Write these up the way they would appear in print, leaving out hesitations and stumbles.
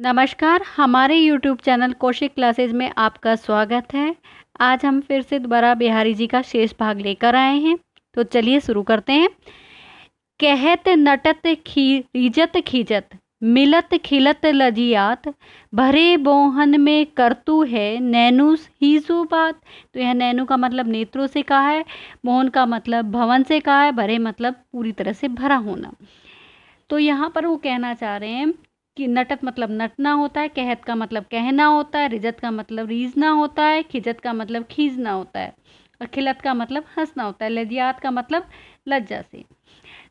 नमस्कार, हमारे YouTube channel Kaushik classes में आपका स्वागत है। आज हम फिर से दोबारा बिहारी जी का शेष भाग लेकर आए हैं, तो चलिए शुरू करते हैं। कहत नटत खीजत खीजत, मिलत खिलत लजियात, भरे बोहन में करतू है, नैनुस हीसु बात। तो यह नैनु का मतलब नेत्रों से कहा है, मोहन का मतलब भवन से कहा है, भरे मतलब पूरी तरह से भरा होना। तो यहाँ पर वो कहना चाह रहे हैं कि नटत मतलब नटना होता है, कहत का मतलब कहना होता है, रिजत का मतलब रीझना होता है, खिजत का मतलब खींचना होता है और खिलत का मतलब हंसना होता है, लजियात का मतलब लज्जा से।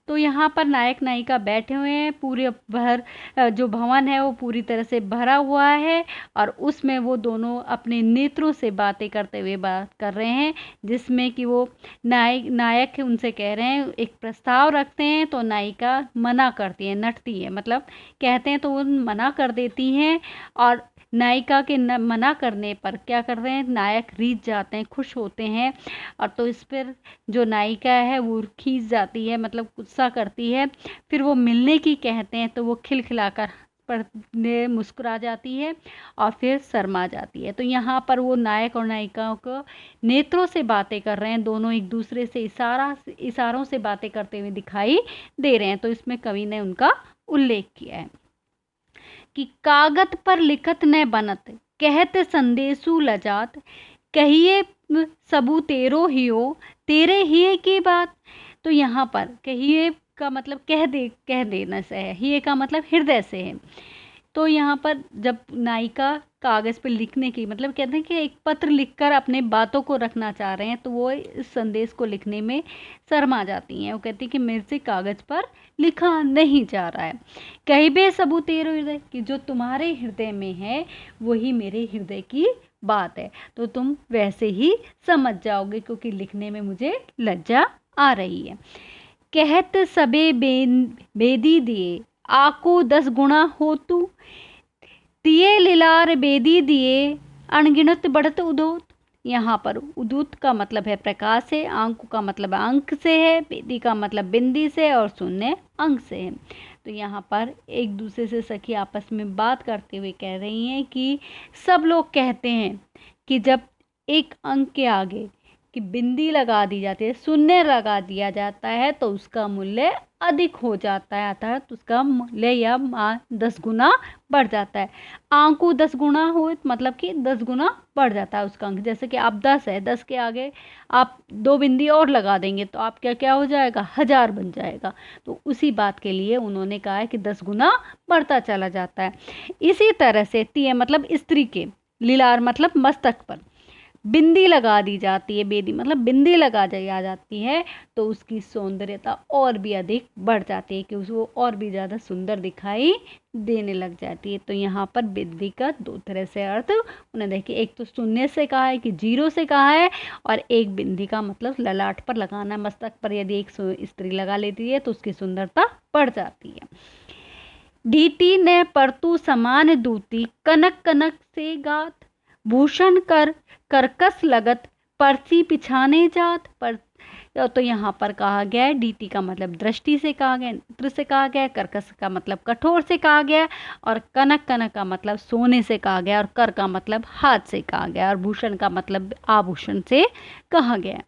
तो यहाँ पर नायक नायिका बैठे हुए हैं, पूरे भर जो भवन है वो पूरी तरह से भरा हुआ है और उसमें वो दोनों अपने नेत्रों से बातें करते हुए बात कर रहे हैं, जिसमें कि वो नायक उनसे कह रहे हैं, एक प्रस्ताव रखते हैं तो नायिका मना करती है, नटती है, मतलब कहते हैं तो वो मना कर देती हैं और नायिका के मना करने पर क्या कर रहे हैं, नायक रीझ जाते हैं, खुश होते हैं और तो इस पर जो नायिका है वो खींच जाती है, मतलब गुस्सा करती है। फिर वो मिलने की कहते हैं तो वो खिलखिलाकर पढ़ने मुस्कुरा जाती है और फिर शर्मा जाती है। तो यहाँ पर वो नायक और नायिकाओं को नेत्रों से बातें कर रहे हैं, दोनों एक दूसरे से इशारों से बातें करते हुए दिखाई दे रहे हैं। तो इसमें कवि ने उनका उल्लेख किया है कि कागज पर लिखत न बनत, कहत संदेशु लजात, कहिए सबू तेरो हियो, तेरे हिये की बात। तो यहाँ पर कहिए का मतलब कह देना से है, हिये का मतलब हृदय से है। तो यहाँ पर जब नायिका कागज़ पे लिखने की मतलब कहते हैं कि एक पत्र लिखकर अपने बातों को रखना चाह रहे हैं, तो वो इस संदेश को लिखने में शर्मा जाती हैं। वो कहती है कि मेरे से कागज़ पर लिखा नहीं जा रहा है। कहिबे सबू तेरो हृदय, कि जो तुम्हारे हृदय में है वही मेरे हृदय की बात है, तो तुम वैसे ही समझ जाओगे, क्योंकि लिखने में मुझे लज्जा आ रही है। कहत सबे बेदी दिए, आको 10 गुणा हो तू, तिये लिलार बेदी दिए, अनगिनत बढ़त उदोत। यहाँ पर उदूत का मतलब है प्रकाश है, अंक का मतलब अंक से है, बेदी का मतलब बिंदी से और शून्य अंक से है। तो यहाँ पर एक दूसरे से सखी आपस में बात करते हुए कह रही हैं कि सब लोग कहते हैं कि जब एक अंक के आगे कि बिंदी लगा दी जाती है, शून्य लगा दिया जाता है, तो उसका मूल्य अधिक हो जाता है, अर्थात उसका मूल्य या 10 गुना बढ़ जाता है। आंकू 10 गुना हो मतलब कि 10 गुना बढ़ जाता है उसका अंक। जैसे कि आप 10 है, 10 के आगे आप 2 बिंदी और लगा देंगे तो आप क्या हो जाएगा, 1000 बन जाएगा। तो उसी बात के लिए उन्होंने कहा है कि 10 गुना बढ़ता चला जाता है। इसी तरह से तिये मतलब स्त्री के, लीलार मतलब मस्तक पर बिंदी लगा दी जाती है, बेदी मतलब बिंदी लगा दिया जाती है, तो उसकी सौंदर्यता और भी अधिक बढ़ जाती है, कि उसको और भी ज़्यादा सुंदर दिखाई देने लग जाती है। तो यहाँ पर बिंदी का 2 तरह से अर्थ उन्हें देखिए, एक तो शून्य से कहा है कि 0 से कहा है, और एक बिंदी का मतलब ललाट पर लगाना, मस्तक पर यदि एक स्त्री लगा लेती है तो उसकी सुंदरता बढ़ जाती है। ढीटी ने परतु समान दूती, कनक कनक से गात, भूषण कर करकस लगत, परसी पिछाने जात पर। तो यहाँ पर कहा गया है, डीटी का मतलब दृष्टि से कहा गया, नेत्र से कहा गया, कर्कश का मतलब कठोर से कहा गया, और कनक कनक का मतलब सोने से कहा गया, और कर का मतलब हाथ से कहा गया, और भूषण का मतलब आभूषण से कहा गया।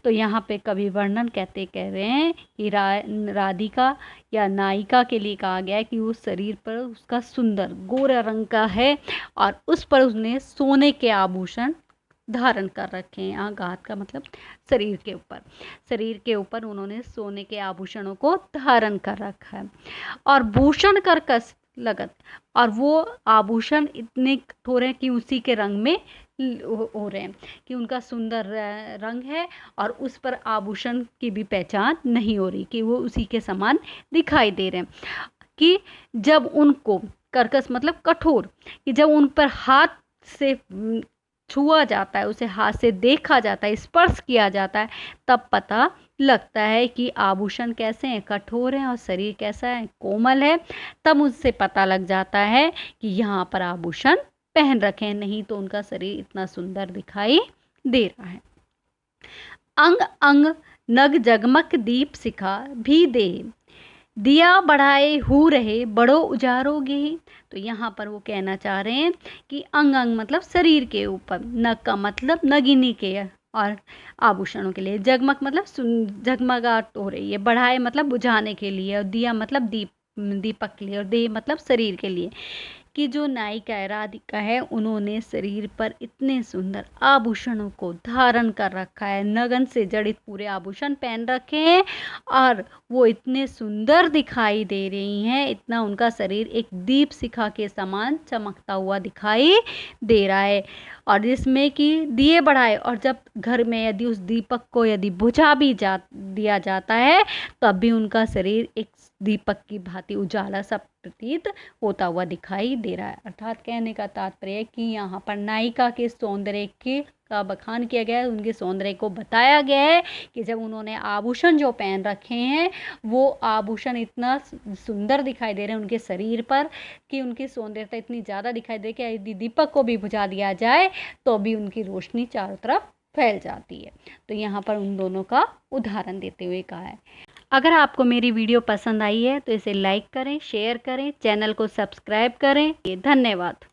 तो यहाँ पे कवि वर्णन कह रहे हैं कि राधिका या नायिका के लिए कहा गया है कि वो शरीर पर उसका सुंदर गोरा रंग का है और उस पर उसने सोने के आभूषण धारण कर रखे हैं। यहाँ घात का मतलब शरीर के ऊपर उन्होंने सोने के आभूषणों को धारण कर रखा है। और भूषण कर्कश लगत, और वो आभूषण इतने कठोर हैं कि उसी के रंग में हो रहे हैं, कि उनका सुंदर रंग है और उस पर आभूषण की भी पहचान नहीं हो रही, कि वो उसी के समान दिखाई दे रहे हैं। कि जब उनको कर्कश मतलब कठोर, कि जब उन पर हाथ से छुआ जाता है, उसे हाथ से देखा जाता है, स्पर्श किया जाता है, तब पता लगता है कि आभूषण कैसे हैं, कठोर हैं, और शरीर कैसा है, कोमल है। तब उससे पता लग जाता है कि यहाँ पर आभूषण पहन रखे हैं, नहीं तो उनका शरीर इतना सुंदर दिखाई दे रहा है। अंग अंग नग जगमग दीप शिखा भी दे, दिया बढ़ाए हू रहे बड़ो उजारोगे। तो यहाँ पर वो कहना चाह रहे हैं कि अंग अंग मतलब शरीर के ऊपर, नग का मतलब नगिनी के, और आभूषणों के लिए, जगमग मतलब जगमगाहट हो रही है, बढ़ाए मतलब बुझाने के लिए, और दिया मतलब दीपक के लिए, और देह मतलब शरीर के लिए, कि जो नायिका है राधिका है उन्होंने शरीर पर इतने सुंदर आभूषणों को धारण कर रखा है, नगन से जड़ित पूरे आभूषण पहन रखे हैं, और वो इतने सुंदर दिखाई दे रही हैं, इतना उनका शरीर एक दीप शिखा के समान चमकता हुआ दिखाई दे रहा है। और जिसमें कि दिए बढ़ाए, और जब घर में यदि उस दीपक को यदि बुझा भी दिया जाता है, तब भी उनका शरीर एक दीपक की भांति उजाला सा प्रतीत होता हुआ दिखाई दे रहा है। अर्थात कहने का तात्पर्य है कि यहाँ पर नायिका के सौंदर्य के का बखान किया गया है, उनके सौंदर्य को बताया गया है कि जब उन्होंने आभूषण जो पहन रखे हैं वो आभूषण इतना सुंदर दिखाई दे रहे हैं उनके शरीर पर, कि उनकी सौंदर्यता इतनी ज़्यादा दिखाई दे कि यदि दीपक को भी बुझा दिया जाए तो भी उनकी रोशनी चारों तरफ फैल जाती है। तो यहाँ पर उन दोनों का उदाहरण देते हुए कहा है। अगर आपको मेरी वीडियो पसंद आई है तो इसे लाइक करें, शेयर करें, चैनल को सब्सक्राइब करें। धन्यवाद।